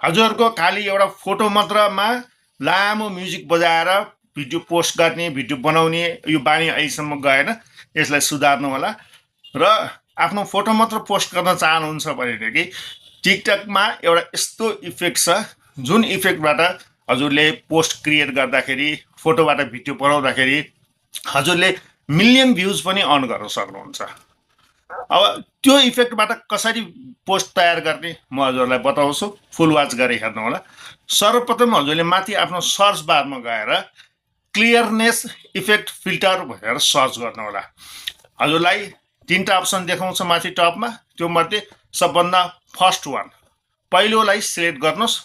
हजुरहरूको खालि एउटा फोटो मात्रमा लामो म्युजिक बजाएर भिडियो पोस्ट गर्ने भिडियो बनाउने यो बानी अहिलेसम्म गएन। यसलाई सुधार्नु होला र आफ्नो फोटो मात्र पोस्ट गर्न चाहनुहुन्छ भनेदेखि टिकटकमा एउटा यस्तो इफेक्ट छ जुन इफेक्टबाट हजुरले पोस्ट क्रिएट गर्दाखेरि फोटोबाट भिडियो बनाउँदाखेरि हजुरले मिलियन भ्युज पनि अर्न गर्न सक्नुहुन्छ। अब त्यो इफेक्टबाट कसरी पोस्ट तयार गर्ने म हजुरलाई बताउँछु, फुल वाच गरेर हेर्नु होला। सर्वप्रथम हजुरले माथि आफ्नो सर्च बारमा गएर क्लियरनेस इफेक्ट फिल्टर भनेर सर्च गर्नु होला। हजुरलाई तीनटा अप्सन देखाउँछ माथि टपमा, त्यो मध्ये सबभन्दा फर्स्ट वान पहिलोलाई सिलेक्ट गर्नुहोस्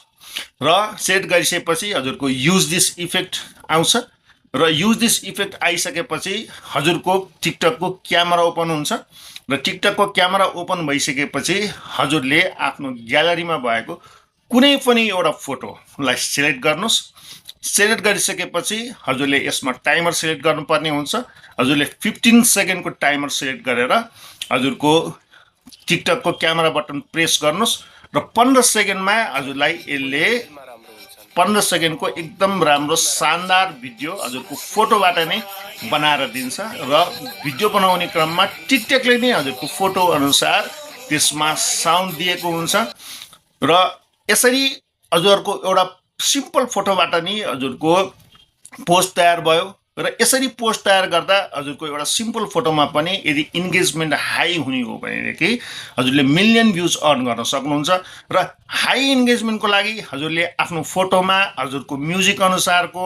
र सेट गरिसकेपछि हजुरको युज दिस इफेक्ट आउँछ र युज दिस इफेक्ट आइसकेपछि हजुरको टिकटकको क्यामेरा ओपन हुन्छ र टिकटकको क्यामेरा ओपन भइसकेपछि हजुरले आफ्नो ग्यालरीमा भएको कुनै पनि एउटा फोटोलाई सिलेक्ट गर्नुहोस्। सिलेक्ट गरिसकेपछि हजुरले यसमा टाइमर सिलेक्ट गर्नुपर्ने हुन्छ। हजुरले 15 सेकेन्डको टाइमर सिलेक्ट गरेर हजुरको टिकटकको क्यामेरा बटन प्रेस गर्नुहोस् र 15 सेकेन्डमा हजुरलाई यसले 15 सेकेन्डको एकदम राम्रो शानदार भिडियो हजुरको फोटोबाट नै बनाएर दिन्छ र भिडियो बनाउने क्रममा टिकटकले नै हजुरको फोटो अनुसार त्यसमा साउन्ड दिएको हुन्छ र यसरी हजुरको एउटा सिम्पल फोटोबाट नि हजुरको पोस्ट तयार भयो र यसरी पोस्ट तयार गर्दा हजुरको एउटा सिम्पल फोटोमा पनि यदि इन्गेजमेन्ट हाई हुने हो भनेदेखि हजुरले मिलियन भ्युज अर्न गर्न सक्नुहुन्छ र हाई इन्गेजमेन्टको लागि हजुरले आफ्नो फोटोमा हजुरको म्युजिक अनुसारको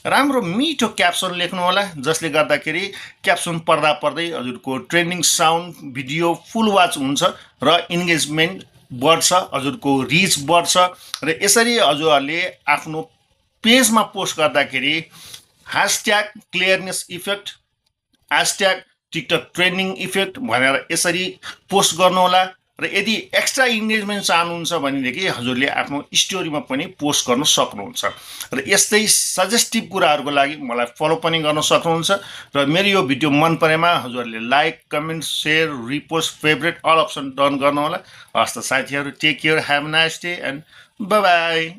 राम्रो मिठो क्याप्सन लेख्नु होला, जसले गर्दाखेरि क्याप्सन पढ्दा पढ्दै हजुरको ट्रेन्डिङ साउन्ड भिडियो फुल वाच हुन्छ र इन्गेजमेन्ट बढ्छ, हजुरको रिच बढ्छ र यसरी हजुरहरूले आफ्नो पेजमा पोस्ट गर्दाखेरि # clearness effect # TikTok trending effect भनेर यसरी पोस्ट गर्नुहोला र यदि एक्स्ट्रा इन्गेजमेन्ट चाहनुहुन्छ भनेदेखि हजुरले आफ्नो स्टोरीमा पनि पोस्ट गर्न सक्नुहुन्छ र यस्तै सजेस्टिभ कुराहरूको लागि मलाई फलो पनि गर्न सक्नुहुन्छ र मेरो यो भिडियो मन परेमा हजुरहरूले like, comment, share, repost, favourite all option turn गर्नु होला। हस्त साथीहरू, take care, have a nice day and bye by.